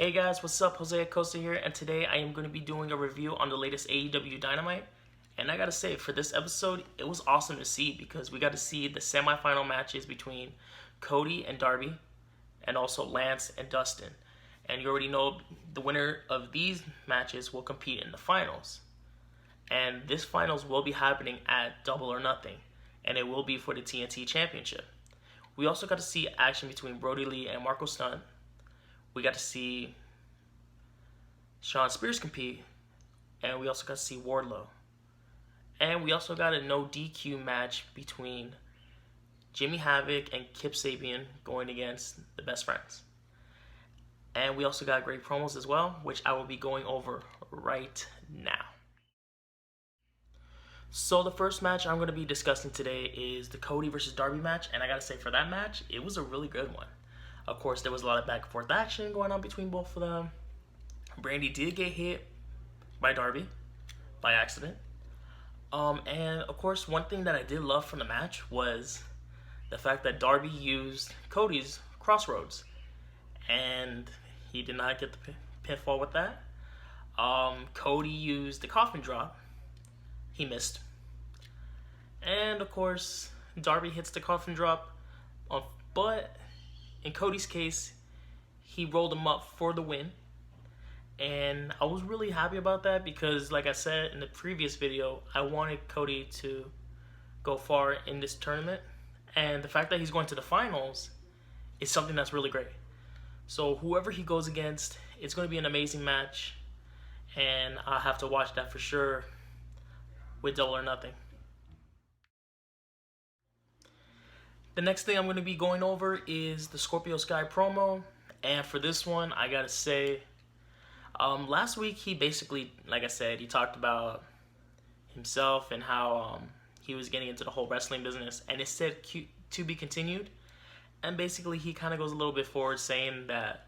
Hey guys, what's up? Jose Acosta here, and today I am going to be doing a review on the latest AEW Dynamite. And I gotta say, for this episode, it was awesome to see because we got to see the semifinal matches between Cody and Darby, and also Lance and Dustin. And you already know the winner of these matches will compete in the finals. And this finals will be happening at Double or Nothing, and it will be for the TNT Championship. We also got to see action between Brody Lee and Marco Stunt. We got to see Shawn Spears compete, and we also got to see Wardlow. And we also got a no DQ match between Jimmy Havoc and Kip Sabian going against the Best Friends. And we also got great promos as well, which I will be going over right now. So the first match I'm going to be discussing today is the Cody versus Darby match, and I gotta say, for that match, it was a really good one. Of course, there was a lot of back and forth action going on between both of them. Brandy did get hit by Darby by accident. And of course, one thing that I did love from the match was the fact that Darby used Cody's crossroads, and he did not get the pinfall with that. Cody used the coffin drop. He missed. And of course, Darby hits the coffin drop, but in Cody's case, he rolled him up for the win. And I was really happy about that because, like I said in the previous video, I wanted Cody to go far in this tournament. And the fact that he's going to the finals is something that's really great. So whoever he goes against, it's going to be an amazing match. And I'll have to watch that for sure with Double or Nothing. The next thing I'm going to be going over is the Scorpio Sky Promo. And for this one, I gotta say, last week he basically, like I said, he talked about himself and how he was getting into the whole wrestling business. And it said to be continued. And basically he kind of goes a little bit forward saying that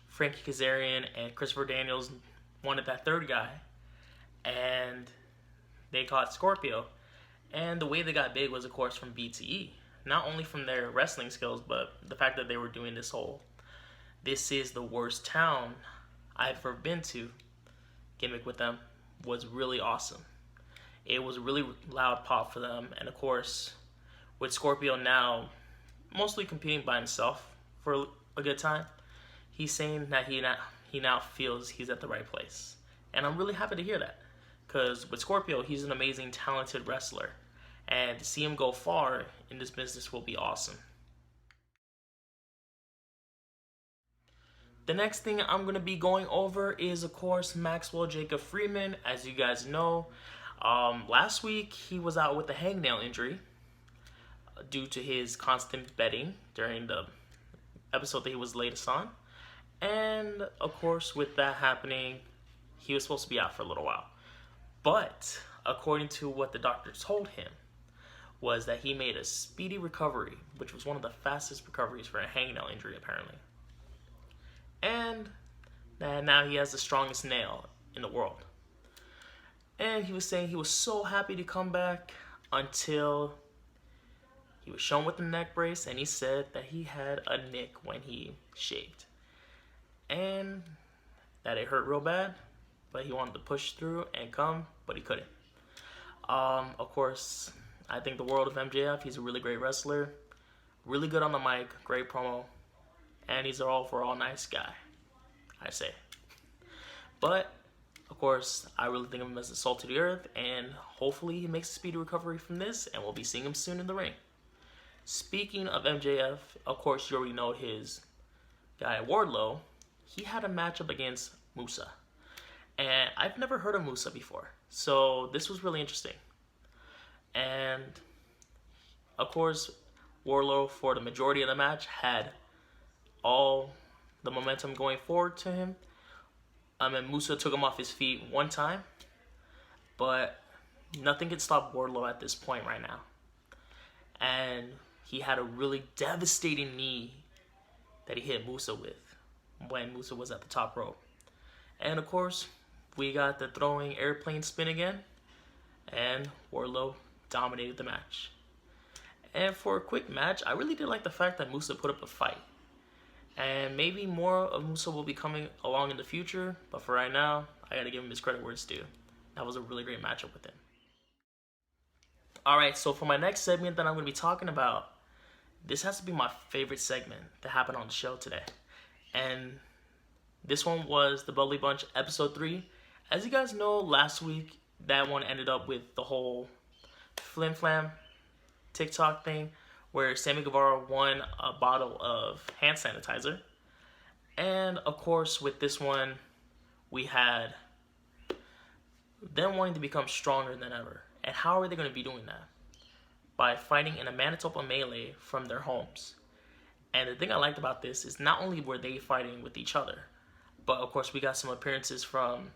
Frankie Kazarian and Christopher Daniels wanted that third guy. And they caught Scorpio. And the way they got big was, of course, from BTE. Not only from their wrestling skills, but the fact that they were doing this whole "this is the worst town I've ever been to" gimmick with them was really awesome. It was a really loud pop for them. And of course, with Scorpio now mostly competing by himself for a good time, he's saying that he now feels he's at the right place. And I'm really happy to hear that. Because with Scorpio, he's an amazing, talented wrestler. And to see him go far in this business will be awesome. The next thing I'm going to be going over is, of course, Maxwell Jacob Friedman. As you guys know, last week he was out with a hangnail injury due to his constant betting during the episode that he was latest on. And, of course, with that happening, he was supposed to be out for a little while. But according to what the doctor told him, was that he made a speedy recovery, which was one of the fastest recoveries for a hangnail injury, apparently. And that now he has the strongest nail in the world. And he was saying he was so happy to come back until he was shown with the neck brace, and he said that he had a nick when he shaved. And that it hurt real bad, but he wanted to push through and come, but he couldn't. Of course, I think the world of MJF. He's a really great wrestler, really good on the mic, great promo, and he's an all-for-all nice guy, I say. But, of course, I really think of him as the salt of the earth, and hopefully he makes a speedy recovery from this, and we'll be seeing him soon in the ring. Speaking of MJF, of course, you already know his guy Wardlow. He had a matchup against Musa. And I've never heard of Musa before, so this was really interesting. And, of course, Wardlow, for the majority of the match, had all the momentum going forward to him. And Musa took him off his feet one time, but nothing can stop Wardlow at this point right now. And he had a really devastating knee that he hit Musa with when Musa was at the top rope. And, of course, we got the throwing airplane spin again, and Wardlow dominated the match. And for a quick match, I really did like the fact that Musa put up a fight. And maybe more of Musa will be coming along in the future. But for right now, I got to give him his credit where it's due. That was a really great matchup with him. Alright, so for my next segment that I'm going to be talking about, this has to be my favorite segment that happened on the show today. And this one was the Bubbly Bunch episode 3. As you guys know, last week, that one ended up with the whole Flim Flam TikTok thing, where Sammy Guevara won a bottle of hand sanitizer. And of course, with this one, we had them wanting to become stronger than ever. And how are they going to be doing that? By fighting in a Manitoba melee from their homes. And the thing I liked about this is not only were they fighting with each other, but of course we got some appearances from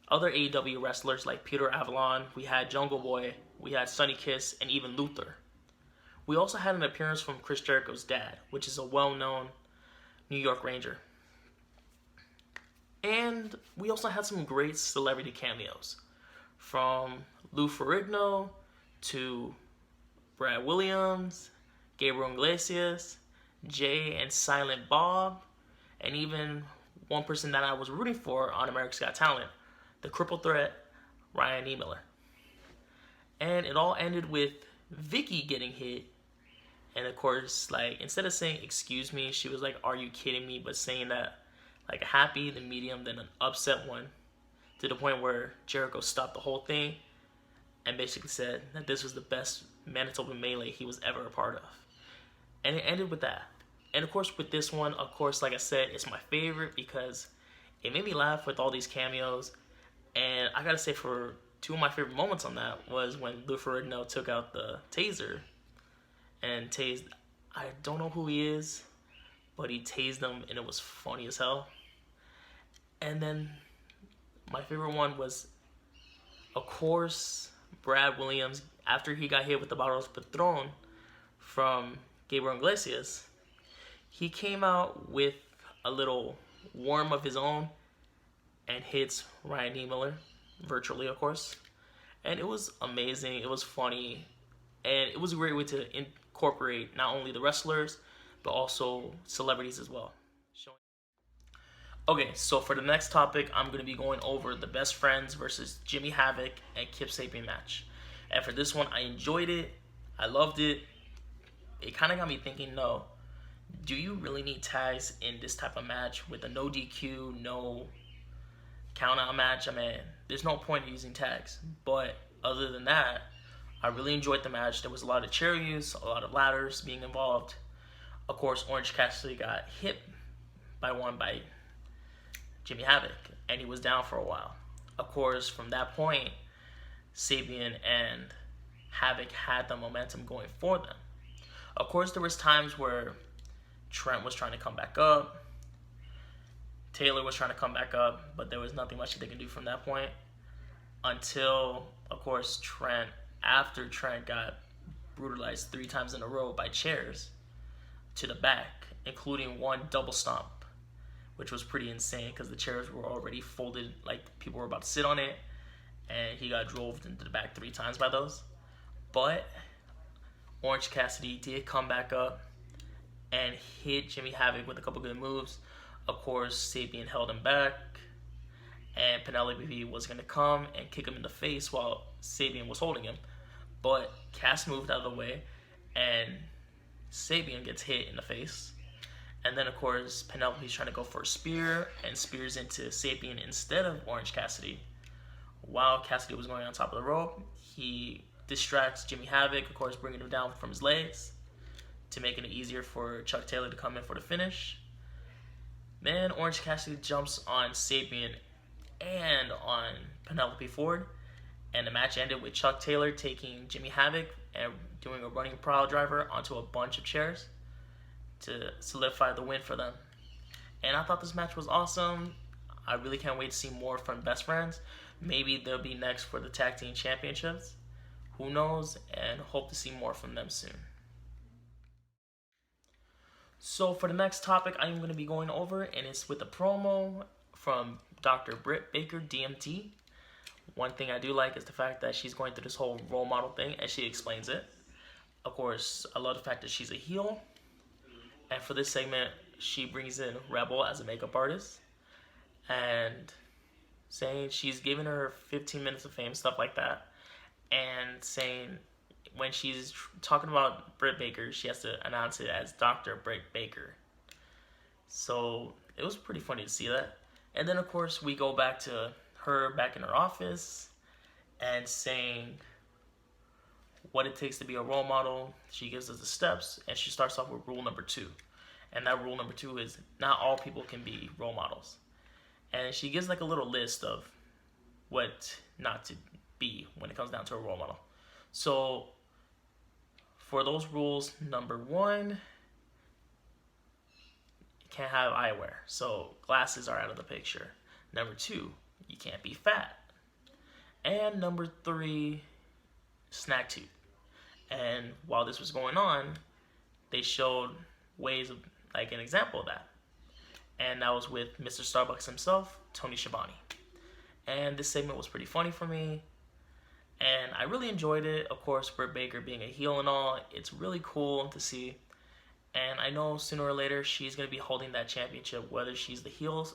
other AEW wrestlers like Peter Avalon, we had Jungle Boy, we had Sonny Kiss, and even Luther. We also had an appearance from Chris Jericho's dad, which is a well-known New York Ranger. And we also had some great celebrity cameos, from Lou Ferrigno to Brad Williams, Gabriel Iglesias, Jay and Silent Bob, and even one person that I was rooting for on America's Got Talent, the Triple Threat, Ryan E. Miller. And it all ended with Vicky getting hit. And of course, like, instead of saying, excuse me, she was like, are you kidding me? But saying that, like, a happy, the medium, then an upset one, to the point where Jericho stopped the whole thing and basically said that this was the best Manitoba melee he was ever a part of. And it ended with that. And of course, with this one, of course, like I said, it's my favorite because it made me laugh with all these cameos. And I gotta say, for two of my favorite moments on that was when Lou Ferrigno took out the taser and tased, I don't know who he is, but he tased them and it was funny as hell. And then my favorite one was, of course, Brad Williams, after he got hit with the bottles of Patron from Gabriel Iglesias, he came out with a little worm of his own and hits Ryan E. Miller, virtually, of course. And it was amazing, it was funny, and it was a great way to incorporate not only the wrestlers, but also celebrities as well. Okay, so for the next topic, I'm going to be going over the Best Friends versus Jimmy Havoc and Kip Sabian match. And for this one, I enjoyed it. I loved it. It kind of got me thinking, no, do you really need tags in this type of match with a no DQ, no count-out match? I mean, there's no point in using tags. But other than that, I really enjoyed the match. There was a lot of chair use, a lot of ladders being involved. Of course, Orange Cassidy got hit by Jimmy Havoc, and he was down for a while. Of course, from that point, Sabian and Havoc had the momentum going for them. Of course, there was times where Trent was trying to come back up, Taylor was trying to come back up, but there was nothing much they can do from that point until, of course, after Trent got brutalized 3 times in a row by chairs to the back, including one double stomp, which was pretty insane because the chairs were already folded, like people were about to sit on it, and he got drove into the back 3 times by those. But Orange Cassidy did come back up and hit Jimmy Havoc with a couple good moves. Of course, Sabian held him back, and Penelope was going to come and kick him in the face while Sabian was holding him. But Cass moved out of the way, and Sabian gets hit in the face. And then, of course, Penelope's trying to go for a spear and spears into Sabian instead of Orange Cassidy. While Cassidy was going on top of the rope, he distracts Jimmy Havoc, of course, bringing him down from his legs to make it easier for Chuck Taylor to come in for the finish. Then Orange Cassidy jumps on Sabian and on Penelope Ford, and the match ended with Chuck Taylor taking Jimmy Havoc and doing a running pile driver onto a bunch of chairs to solidify the win for them. And I thought this match was awesome. I really can't wait to see more from Best Friends. Maybe they'll be next for the Tag Team Championships. Who knows? And hope to see more from them soon. So for the next topic I'm going to be going over, and it's with a promo from Dr. Britt Baker, DMT. One thing I do like is the fact that she's going through this whole role model thing, and she explains it. Of course, I love the fact that she's a heel. And for this segment, she brings in Rebel as a makeup artist and saying she's giving her 15 minutes of fame, stuff like that. And saying when she's talking about Britt Baker, she has to announce it as Dr. Britt Baker. So it was pretty funny to see that. And then, of course, we go back to her back in her office and saying what it takes to be a role model. She gives us the steps, and she starts off with rule number 2. And that rule number 2 is not all people can be role models. And she gives like a little list of what not to be when it comes down to a role model. So for those rules, number 1, you can't have eyewear. So glasses are out of the picture. Number 2, you can't be fat. And number 3, snack tooth. And while this was going on, they showed ways of, like, an example of that. And that was with Mr. Starbucks himself, Tony Schiavone. And this segment was pretty funny for me. And I really enjoyed it. Of course, Britt Baker being a heel and all, it's really cool to see. And I know sooner or later she's going to be holding that championship, whether she's the heel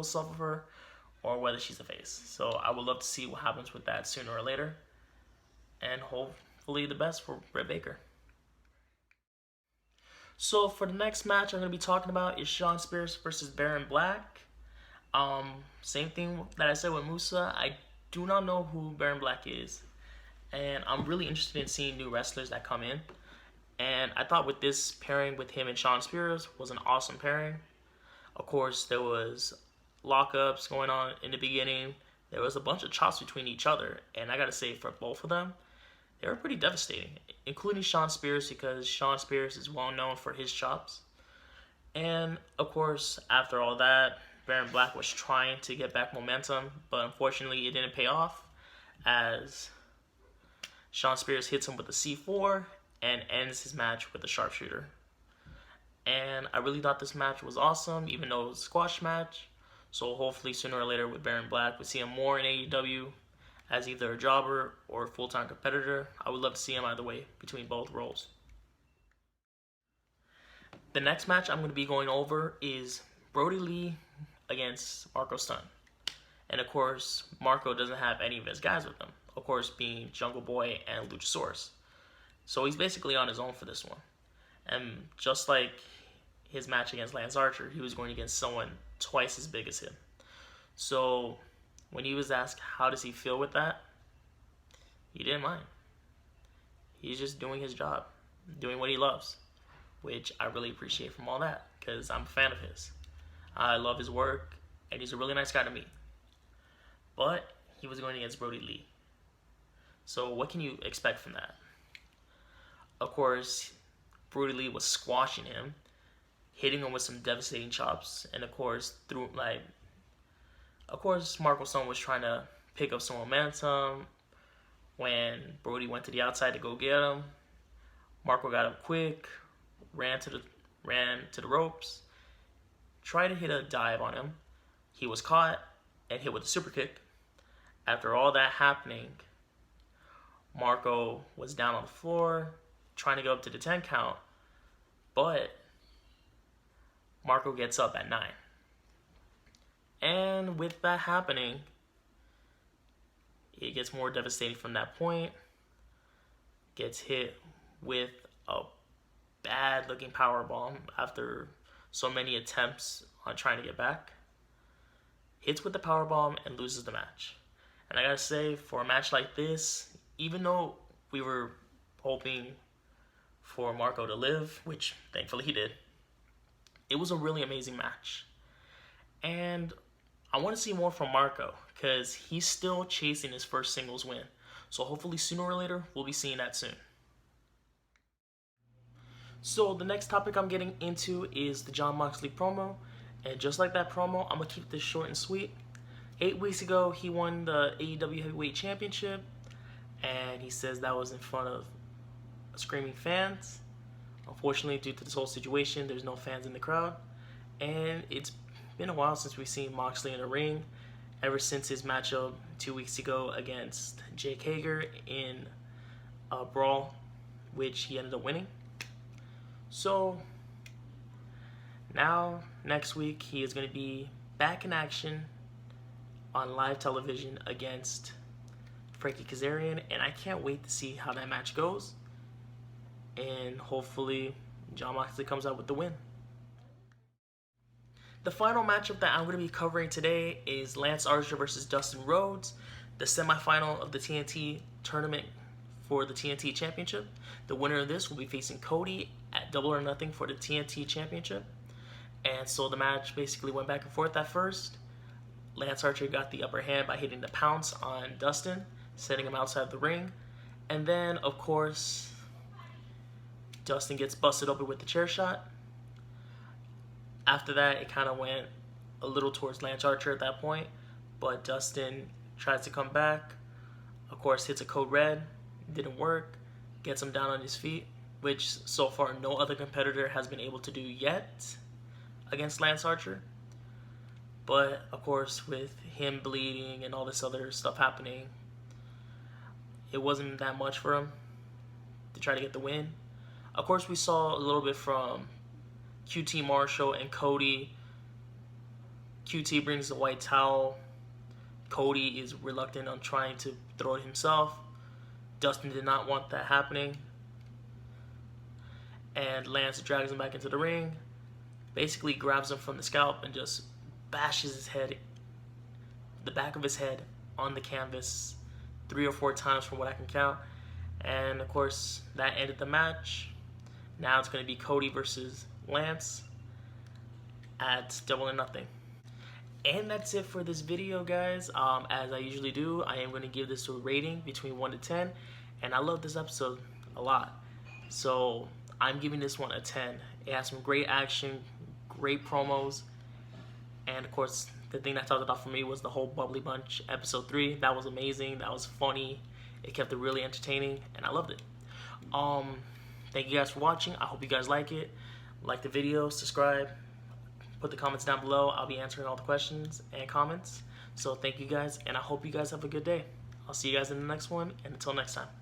self of her or whether she's the face. So I would love to see what happens with that sooner or later. And hopefully the best for Britt Baker. So for the next match I'm going to be talking about is Shawn Spears versus Baron Black. Same thing that I said with Musa. I do not know who Baron Black is. And I'm really interested in seeing new wrestlers that come in. And I thought with this pairing with him and Shawn Spears was an awesome pairing. Of course, there was lockups going on in the beginning. There was a bunch of chops between each other. And I got to say, for both of them, they were pretty devastating, including Shawn Spears, because Shawn Spears is well known for his chops. And, of course, after all that, Baron Black was trying to get back momentum, but unfortunately it didn't pay off as Shawn Spears hits him with a C4 and ends his match with a sharpshooter. And I really thought this match was awesome, even though it was a squash match. So hopefully sooner or later with Baron Black, we'll see him more in AEW as either a jobber or a full-time competitor. I would love to see him either way between both roles. The next match I'm going to be going over is Brody Lee against Marco Stunt. And of course, Marco doesn't have any of his guys with him. Of course, being Jungle Boy and Luchasaurus. So he's basically on his own for this one. And just like his match against Lance Archer, he was going against someone twice as big as him. So when he was asked how does he feel with that, he didn't mind. He's just doing his job, doing what he loves, which I really appreciate from all that because I'm a fan of his. I love his work, and he's a really nice guy to meet. But he was going against Brody Lee. So what can you expect from that? Of course, Brody Lee was squashing him, hitting him with some devastating chops, and of course, Marco Stunt was trying to pick up some momentum. When Brody went to the outside to go get him, Marco got up quick, ran to the ropes, tried to hit a dive on him. He was caught and hit with a super kick. After all that happening, Marco was down on the floor, trying to go up to the 10 count, but Marco gets up at 9. And with that happening, it gets more devastating from that point. Gets hit with a bad looking powerbomb after so many attempts on trying to get back. Hits with the powerbomb and loses the match. And I gotta say, for a match like this, even though we were hoping for Marco to live, which thankfully he did, it was a really amazing match. And I want to see more from Marco because he's still chasing his first singles win. So hopefully sooner or later, we'll be seeing that soon. So the next topic I'm getting into is the Jon Moxley promo. And just like that promo, I'm going to keep this short and sweet. 8 weeks ago, he won the AEW Heavyweight Championship. And he says that was in front of screaming fans. Unfortunately, due to this whole situation, there's no fans in the crowd. And it's been a while since we've seen Moxley in the ring. Ever since his matchup 2 weeks ago against Jake Hager in a brawl, which he ended up winning. So, Now, next week, he is going to be back in action on live television against Frankie Kazarian, and I can't wait to see how that match goes. And hopefully, Jon Moxley comes out with the win. The final matchup that I'm going to be covering today is Lance Archer versus Dustin Rhodes, the semifinal of the TNT tournament for the TNT Championship. The winner of this will be facing Cody at Double or Nothing for the TNT Championship. And so the match basically went back and forth at first. Lance Archer got the upper hand by hitting the pounce on Dustin, setting him outside the ring. And then, of course, Dustin gets busted open with the chair shot. After that, it kind of went a little towards Lance Archer at that point, but Dustin tries to come back. Of course, hits a code red, didn't work, gets him down on his feet, which so far no other competitor has been able to do yet against Lance Archer. But, of course, with him bleeding and all this other stuff happening, it wasn't that much for him to try to get the win. Of course, we saw a little bit from QT Marshall and Cody. QT brings the white towel. Cody is reluctant on trying to throw it himself. Dustin did not want that happening. And Lance drags him back into the ring. Basically grabs him from the scalp and just bashes his head, the back of his head, on the canvas 3 or 4 times from what I can count. And of course, that ended the match. Now it's going to be Cody versus Lance at Double or Nothing. And that's it for this video, guys. As I usually do, I am going to give this a rating between 1 to 10. And I love this episode a lot. So I'm giving this one a 10. It has some great action, great promos. And of course, the thing that topped it off for me was the whole Bubbly Bunch episode 3. That was amazing. That was funny. It kept it really entertaining. And I loved it. Thank you guys for watching. I hope you guys like it. Like the video, subscribe, put the comments down below. I'll be answering all the questions and comments. So thank you guys, and I hope you guys have a good day. I'll see you guys in the next one, and until next time.